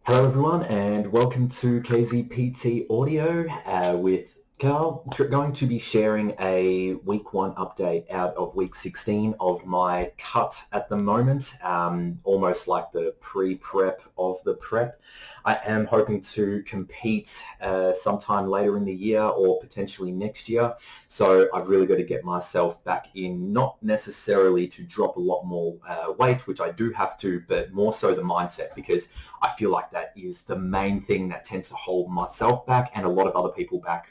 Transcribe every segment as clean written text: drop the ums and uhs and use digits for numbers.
Hello everyone and welcome to KZPT Audio with Carl. Going to be sharing a week 1 update out of week 16 of my cut at the moment, almost like the pre-prep of the prep. I am hoping to compete sometime later in the year or potentially next year. So I've really got to get myself back in, not necessarily to drop a lot more weight, which I do have to, but more so the mindset, because I feel like that is the main thing that tends to hold myself back and a lot of other people back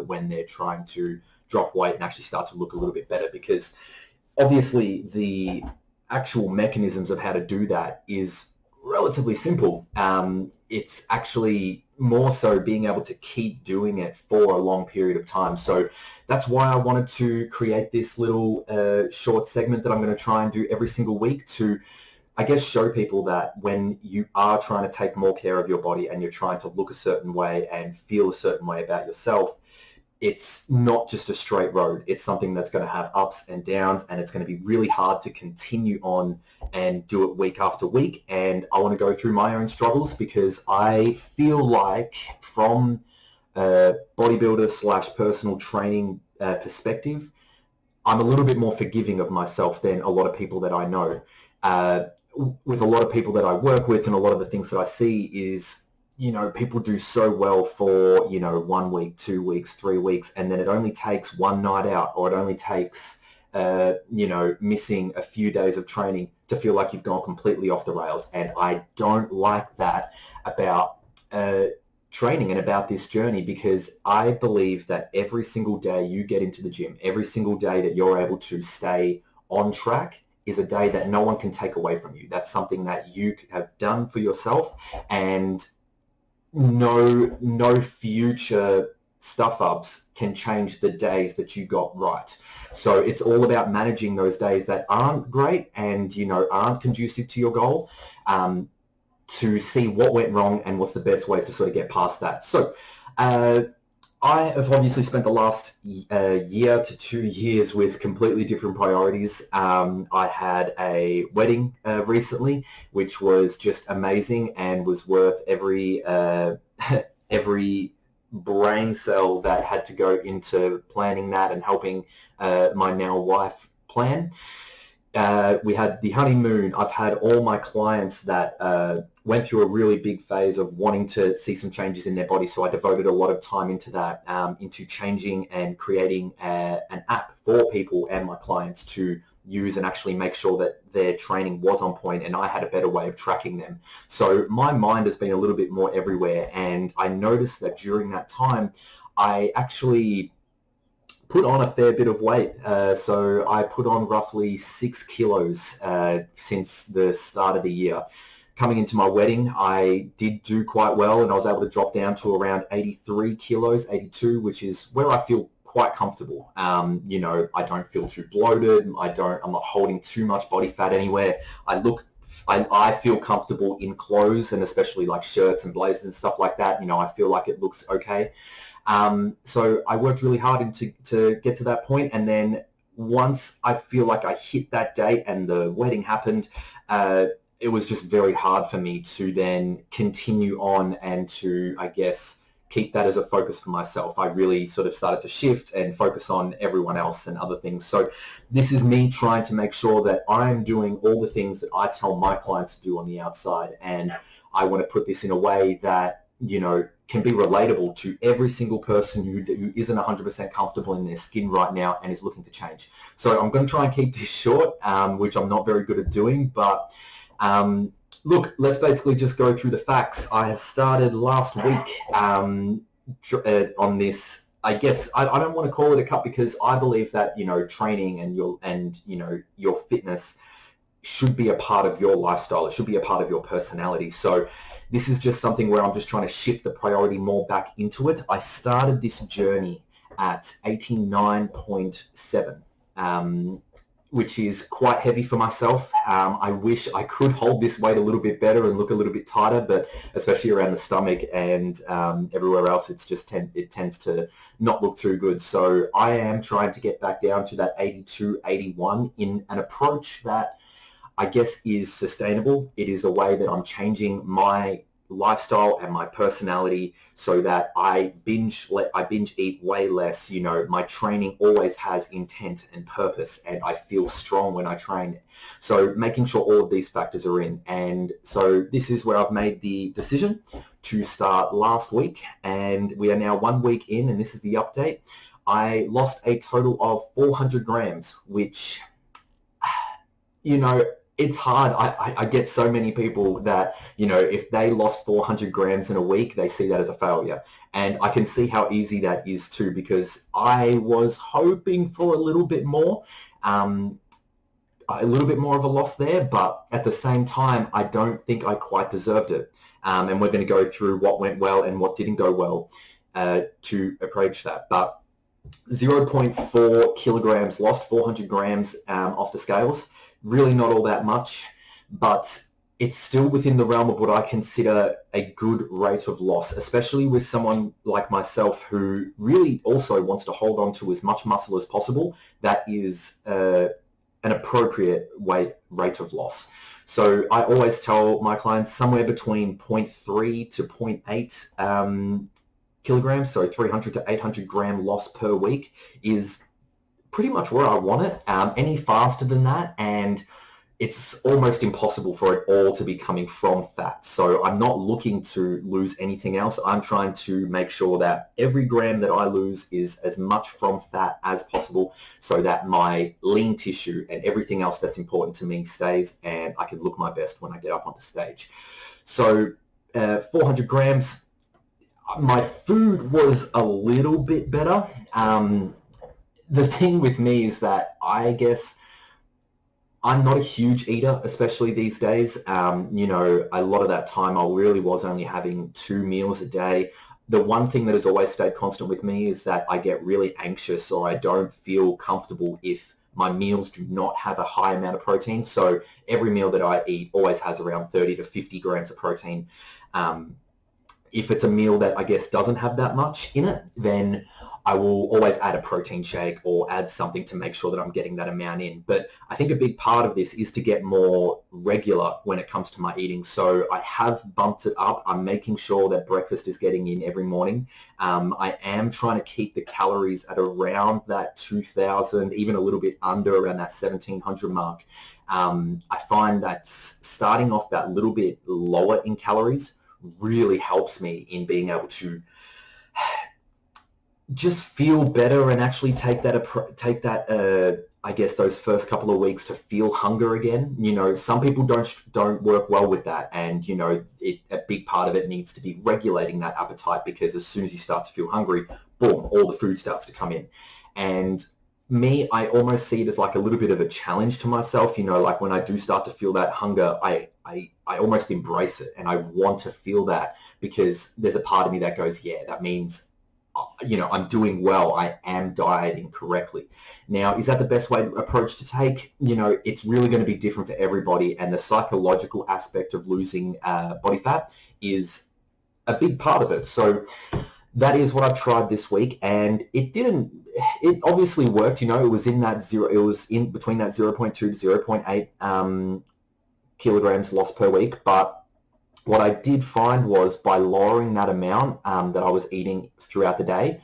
when they're trying to drop weight and actually start to look a little bit better, because obviously the actual mechanisms of how to do that is relatively simple. It's actually more so being able to keep doing it for a long period of time. So that's why I wanted to create this little short segment that I'm going to try and do every single week to, I guess, show people that when you are trying to take more care of your body and you're trying to look a certain way and feel a certain way about yourself, it's not just a straight road. It's something that's going to have ups and downs, and it's going to be really hard to continue on and do it week after week. And I want to go through my own struggles because I feel like from a bodybuilder slash personal training perspective, I'm a little bit more forgiving of myself than a lot of people that I know. With a lot of people that I work with and a lot of the things that I see is, people do so well for, 1 week, 2 weeks, 3 weeks, and then it only takes one night out, or it only takes, missing a few days of training to feel like you've gone completely off the rails. And I don't like that about training and about this journey, because I believe that every single day you get into the gym, every single day that you're able to stay on track is a day that no one can take away from you. That's something that you have done for yourself, and no future stuff ups can change the days that you got right. So it's all about managing those days that aren't great and aren't conducive to your goal, to see what went wrong and what's the best ways to sort of get past that. So I have obviously spent the last year to 2 years with completely different priorities. I had a wedding recently, which was just amazing and was worth every every brain cell that had to go into planning that and helping my now wife plan. We had the honeymoon. I've had all my clients that went through a really big phase of wanting to see some changes in their body. So I devoted a lot of time into that, into changing and creating an app for people and my clients to use and actually make sure that their training was on point and I had a better way of tracking them. So my mind has been a little bit more everywhere, and I noticed that during that time, I actually put on a fair bit of weight. So I put on roughly 6 kilos since the start of the year. Coming into my wedding, I did do quite well, and I was able to drop down to around 83 kilos, 82, which is where I feel quite comfortable. I don't feel too bloated. I'm not holding too much body fat anywhere. I feel comfortable in clothes, and especially like shirts and blazers and stuff like that. I feel like it looks okay. So I worked really hard to get to that point, and then once I feel like I hit that date and the wedding happened, it was just very hard for me to then continue on and to, I guess, keep that as a focus for myself. I really sort of started to shift and focus on everyone else and other things. So this is me trying to make sure that I'm doing all the things that I tell my clients to do on the outside, and I want to put this in a way that can be relatable to every single person who isn't 100% comfortable in their skin right now and is looking to change. So I'm going to try and keep this short, which I'm not very good at doing, but look, let's basically just go through the facts. I have started last week on this. I guess I don't want to call it a cut, because I believe that training and your fitness should be a part of your lifestyle. It should be a part of your personality. So this is just something where I'm just trying to shift the priority more back into it. I started this journey at 89.7, which is quite heavy for myself. I wish I could hold this weight a little bit better and look a little bit tighter, but especially around the stomach and everywhere else, it tends to not look too good. So I am trying to get back down to that 82, 81 in an approach that I guess is sustainable. It is a way that I'm changing my lifestyle and my personality so that I binge eat way less. You know, my training always has intent and purpose, and I feel strong when I train. So making sure all of these factors are in. And so this is where I've made the decision to start last week, and we are now 1 week in, and this is the update. I lost a total of 400 grams, which, you know, it's hard. I get so many people that, you know, if they lost 400 grams in a week, they see that as a failure. And I can see how easy that is too, because I was hoping for a little bit more of a loss there, but at the same time, I don't think I quite deserved it. And we're going to go through what went well and what didn't go well to approach that. But 0.4 kilograms lost, 400 grams off the scales. Really not all that much, but it's still within the realm of what I consider a good rate of loss, especially with someone like myself who really also wants to hold on to as much muscle as possible. That is an appropriate rate of loss. So I always tell my clients somewhere between 0.3 to 0.8 kilograms, so 300 to 800 gram loss per week is pretty much where I want it. Any faster than that, and it's almost impossible for it all to be coming from fat. So I'm not looking to lose anything else. I'm trying to make sure that every gram that I lose is as much from fat as possible so that my lean tissue and everything else that's important to me stays, and I can look my best when I get up on the stage. So 400 grams. My food was a little bit better. The thing with me is that I guess I'm not a huge eater, especially these days. You know, a lot of that time I really was only having 2 meals a day. The one thing that has always stayed constant with me is that I get really anxious, or I don't feel comfortable if my meals do not have a high amount of protein. So every meal that I eat always has around 30 to 50 grams of protein. If it's a meal that I guess doesn't have that much in it, then I will always add a protein shake or add something to make sure that I'm getting that amount in. But I think a big part of this is to get more regular when it comes to my eating. So I have bumped it up. I'm making sure that breakfast is getting in every morning. I am trying to keep the calories at around that 2,000, even a little bit under, around that 1,700 mark. I find that starting off that little bit lower in calories really helps me in being able to just feel better and actually take that I guess those first couple of weeks to feel hunger again. You know, some people don't work well with that, and you know, a big part of it needs to be regulating that appetite, because as soon as you start to feel hungry, boom, all the food starts to come in. And me, I almost see it as like a little bit of a challenge to myself. You know, like when I do start to feel that hunger, I almost embrace it, and I want to feel that, because there's a part of me that goes, yeah, that means, you know, I'm doing well. I am dieting correctly. Now, is that the best approach to take? You know, it's really going to be different for everybody, and the psychological aspect of losing body fat is a big part of it. So that is what I've tried this week, and it obviously worked. You know, it was in between that 0.2 to 0.8 kilograms lost per week. But what I did find was, by lowering that amount that I was eating throughout the day,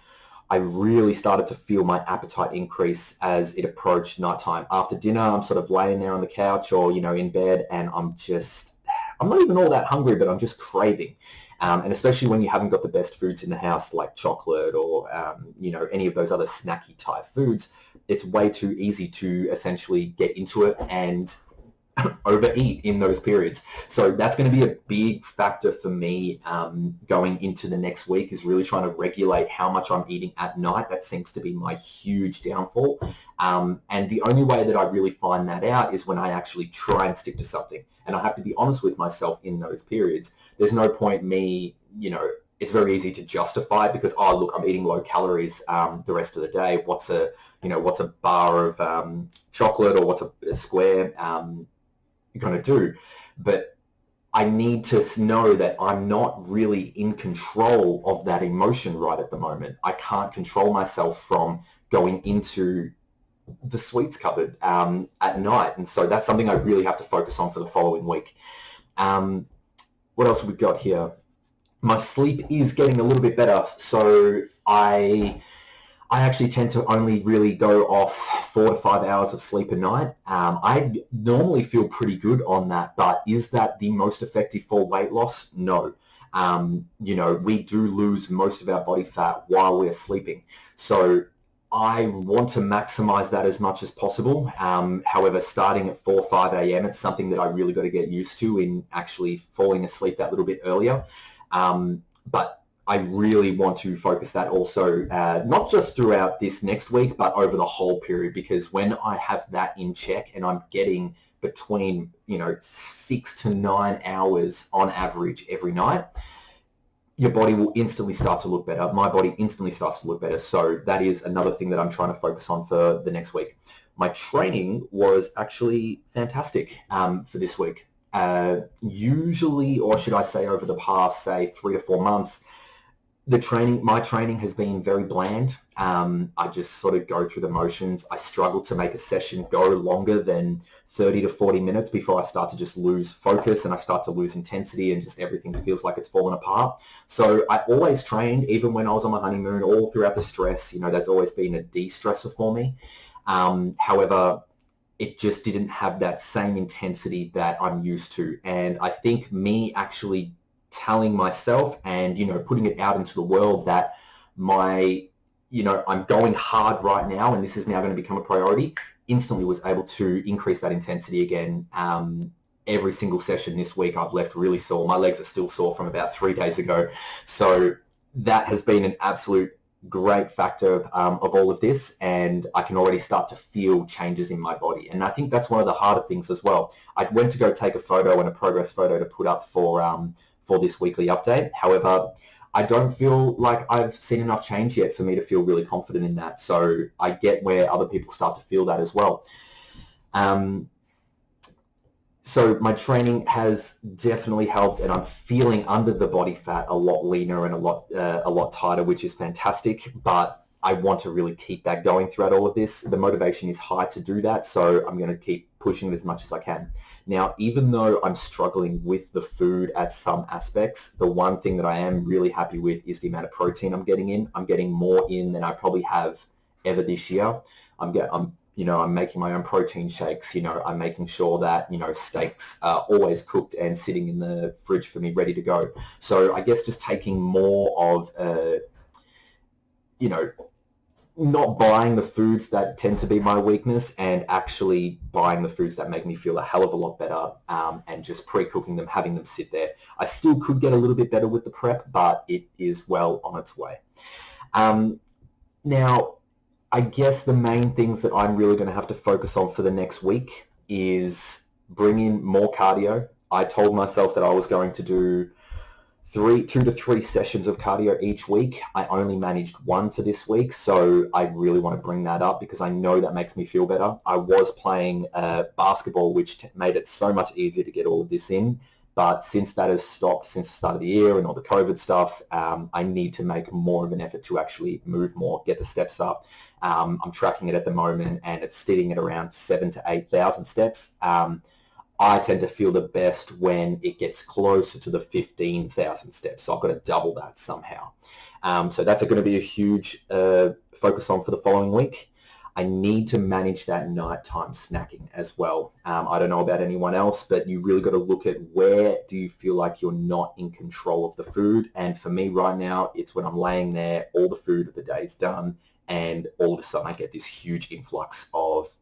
I really started to feel my appetite increase as it approached nighttime. After dinner, I'm sort of laying there on the couch or, you know, in bed, and I'm not even all that hungry, but I'm just craving. And especially when you haven't got the best foods in the house, like chocolate or, you know, any of those other snacky type foods, it's way too easy to essentially get into it and overeat in those periods. So that's going to be a big factor for me going into the next week, is really trying to regulate how much I'm eating at night. That seems to be my huge downfall. And the only way that I really find that out is when I actually try and stick to something. And I have to be honest with myself in those periods. There's no point me, you know, it's very easy to justify it because, oh, look, I'm eating low calories the rest of the day. What's a bar of chocolate, or what's a square going to do? But I need to know that I'm not really in control of that emotion right at the moment. I can't control myself from going into the sweets cupboard at night. And so that's something I really have to focus on for the following week. What else have we got here? my sleep is getting a little bit better. So I actually tend to only really go off 4 to 5 hours of sleep a night. I normally feel pretty good on that, but is that the most effective for weight loss? No. We do lose most of our body fat while we're sleeping. So I want to maximize that as much as possible. However, starting at 4 or 5 a.m., it's something that I really got to get used to in actually falling asleep that little bit earlier. But I really want to focus that also, not just throughout this next week, but over the whole period, because when I have that in check and I'm getting between, 6 to 9 hours on average every night, your body will instantly start to look better. My body instantly starts to look better. So that is another thing that I'm trying to focus on for the next week. My training was actually fantastic for this week. Usually, or should I say over the past, say, 3 to 4 months, my training has been very bland. I just sort of go through the motions. I struggle to make a session go longer than 30 to 40 minutes before I start to just lose focus and I start to lose intensity and just everything feels like it's fallen apart. So I always trained, even when I was on my honeymoon, all throughout the stress. That's always been a de-stressor for me. However, it just didn't have that same intensity that I'm used to. And I think me actually telling myself and, putting it out into the world that I'm going hard right now and this is now going to become a priority, instantly was able to increase that intensity again. Every single session this week I've left really sore. My legs are still sore from about 3 days ago. So that has been an absolute great factor of all of this, and I can already start to feel changes in my body. And I think that's one of the harder things as well. I went to go take a photo and a progress photo to put up for this weekly update. However, I don't feel like I've seen enough change yet for me to feel really confident in that. So I get where other people start to feel that as well. So my training has definitely helped, and I'm feeling under the body fat a lot leaner and a lot tighter, which is fantastic. But I want to really keep that going throughout all of this. The motivation is high to do that, so I'm going to keep pushing it as much as I can. Now, even though I'm struggling with the food at some aspects, the one thing that I am really happy with is the amount of protein I'm getting in. I'm getting more in than I probably have ever this year. I'm making my own protein shakes. I'm making sure that, steaks are always cooked and sitting in the fridge for me, ready to go. So I guess just taking more of, not buying the foods that tend to be my weakness and actually buying the foods that make me feel a hell of a lot better, and just pre-cooking them, having them sit there. I still could get a little bit better with the prep, but it is well on its way. Now, I guess the main things that I'm really going to have to focus on for the next week is bring in more cardio. I told myself that I was going to do 2 to 3 sessions of cardio each week. I only managed 1 for this week, so I really want to bring that up because I know that makes me feel better. I was playing basketball, which made it so much easier to get all of this in, but since that has stopped since the start of the year and all the COVID stuff, I need to make more of an effort to actually move more, get the steps up. I'm tracking it at the moment and it's sitting at around 7,000 to 8,000 steps. I tend to feel the best when it gets closer to the 15,000 steps. So I've got to double that somehow. So that's going to be a huge focus on for the following week. I need to manage that nighttime snacking as well. I don't know about anyone else, but you really got to look at where do you feel like you're not in control of the food. And for me right now, it's when I'm laying there, all the food of the day is done, and all of a sudden I get this huge influx of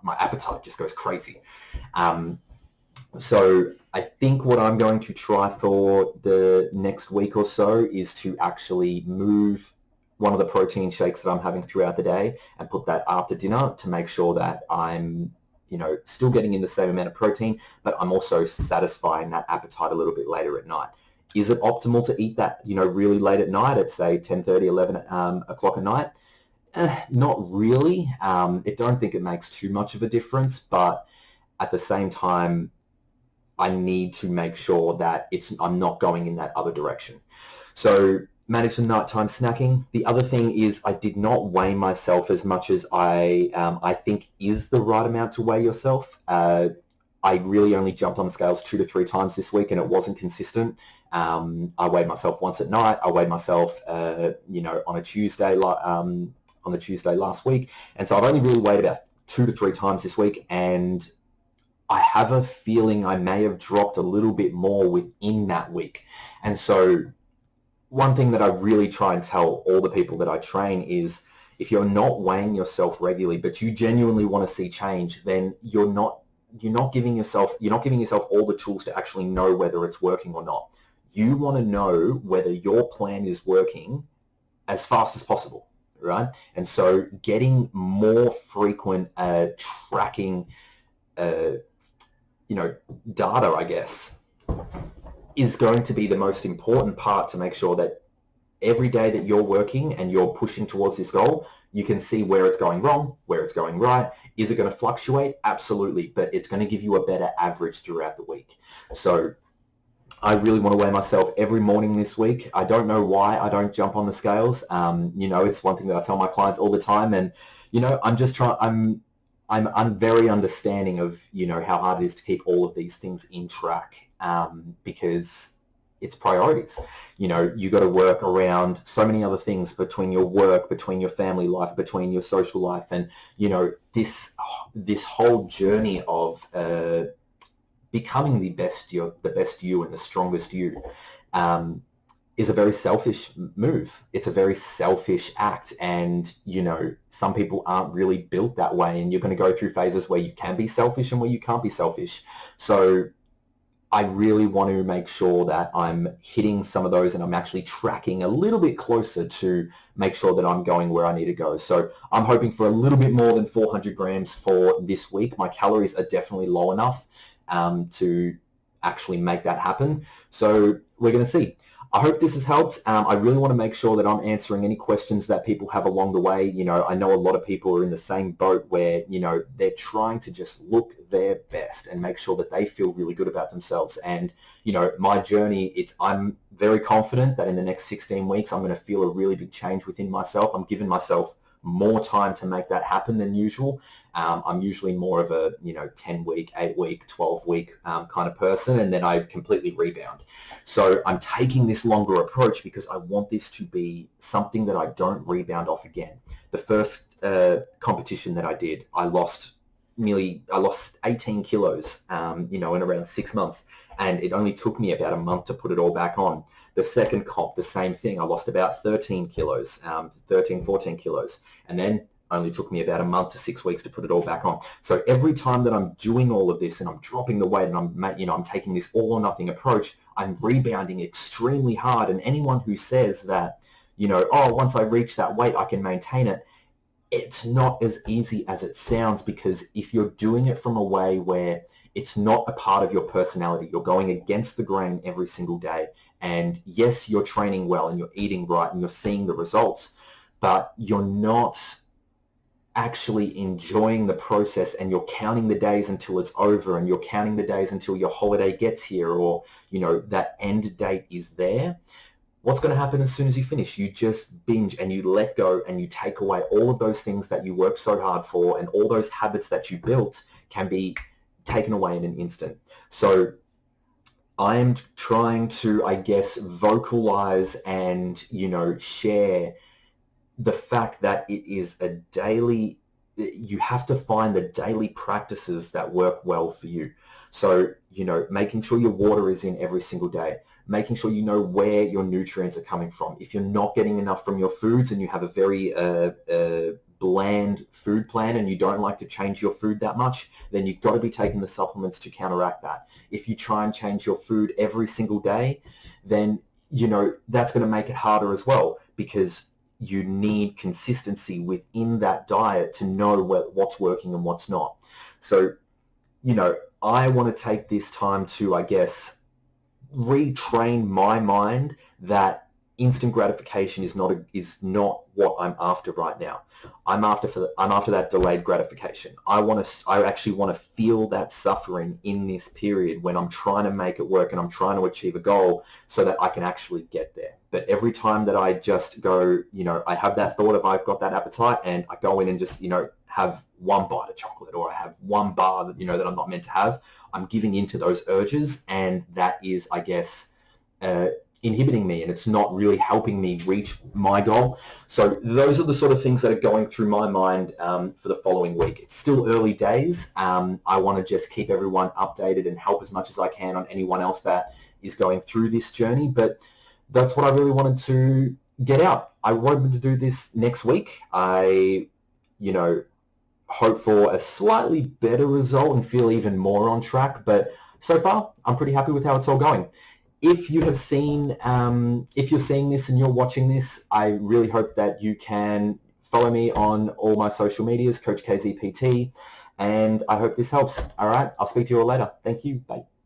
my appetite just goes crazy. So I think what I'm going to try for the next week or so is to actually move one of the protein shakes that I'm having throughout the day and put that after dinner to make sure that I'm, still getting in the same amount of protein, but I'm also satisfying that appetite a little bit later at night. Is it optimal to eat that, really late at night at say 10:30, 11 o'clock at night? Not really. I don't think it makes too much of a difference, but at the same time, I need to make sure that I'm not going in that other direction. So manage the nighttime snacking. The other thing is I did not weigh myself as much as I think is the right amount to weigh yourself. I really only jumped on the scales 2 to 3 times this week, and it wasn't consistent. I weighed myself once at night. I weighed myself, on a Tuesday, on the Tuesday last week, and so I've only really weighed about 2 to 3 times this week, and I have a feeling I may have dropped a little bit more within that week. And so one thing that I really try and tell all the people that I train is, if you're not weighing yourself regularly, but you genuinely want to see change, then you're not giving yourself all the tools to actually know whether it's working or not. You want to know whether your plan is working as fast as possible, right? And so getting more frequent tracking data, I guess, is going to be the most important part to make sure that every day that you're working and you're pushing towards this goal, you can see where it's going wrong, where it's going right. Is it going to fluctuate? Absolutely, but it's going to give you a better average throughout the week. So I really want to weigh myself every morning this week. I don't know why I don't jump on the scales. It's one thing that I tell my clients all the time, and I'm very understanding of how hard it is to keep all of these things in track, because it's priorities. You got to work around so many other things, between your work, between your family life, between your social life, and this whole journey of becoming the best you and the strongest you is a very selfish move. It's a very selfish act, and some people aren't really built that way, and you're going to go through phases where you can be selfish and where you can't be selfish. So I really want to make sure that I'm hitting some of those, and I'm actually tracking a little bit closer to make sure that I'm going where I need to go. So I'm hoping for a little bit more than 400 grams for this week. My calories are definitely low enough to actually make that happen. So we're going to see. I hope this has helped. I really want to make sure that I'm answering any questions that people have along the way. I know a lot of people are in the same boat where, they're trying to just look their best and make sure that they feel really good about themselves. And, my journey, I'm very confident that in the next 16 weeks, I'm going to feel a really big change within myself. I'm giving myself more time to make that happen than usual. I'm usually more of a 10-week, 8-week, 12-week kind of person, and then I completely rebound. So I'm taking this longer approach because I want this to be something that I don't rebound off again. The first competition that I did, I lost 18 kilos in around 6 months, and it only took me about a month to put it all back on. The second comp, the same thing. I lost about 13 kilos, 14 kilos, and then only took me about a month to 6 weeks to put it all back on. So every time that I'm doing all of this and I'm dropping the weight and I'm taking this all or nothing approach, I'm rebounding extremely hard. And anyone who says that, once I reach that weight, I can maintain it, it's not as easy as it sounds, because if you're doing it from a way where it's not a part of your personality, you're going against the grain every single day. And yes, you're training well and you're eating right and you're seeing the results, but you're not actually enjoying the process, and you're counting the days until it's over, and you're counting the days until your holiday gets here, or, that end date is there. What's going to happen as soon as you finish? You just binge and you let go, and you take away all of those things that you worked so hard for, and all those habits that you built can be taken away in an instant. So I'm trying to, I guess, vocalize and, share the fact that it is a daily, you have to find the daily practices that work well for you. So, making sure your water is in every single day, making sure you know where your nutrients are coming from. If you're not getting enough from your foods and you have a very bland food plan and you don't like to change your food that much, then you've got to be taking the supplements to counteract that. If you try and change your food every single day, then, that's going to make it harder as well, because you need consistency within that diet to know what's working and what's not. So, I want to take this time to, I guess, retrain my mind that instant gratification is not what I'm after right now. I'm after that delayed gratification. I actually want to feel that suffering in this period when I'm trying to make it work and I'm trying to achieve a goal, so that I can actually get there. But every time that I just go, I have that thought of I've got that appetite, and I go in and just, have one bite of chocolate or I have one bar that, that I'm not meant to have, I'm giving into those urges, and that is, I guess, inhibiting me, and it's not really helping me reach my goal. So those are the sort of things that are going through my mind for the following week. It's still early days. I want to just keep everyone updated and help as much as I can on anyone else that is going through this journey. But that's what I really wanted to get out. I wanted to do this next week. I, hope for a slightly better result and feel even more on track. But so far, I'm pretty happy with how it's all going. If you have seen, if you're seeing this and you're watching this, I really hope that you can follow me on all my social medias, Coach KZPT, and I hope this helps. All right, I'll speak to you all later. Thank you. Bye.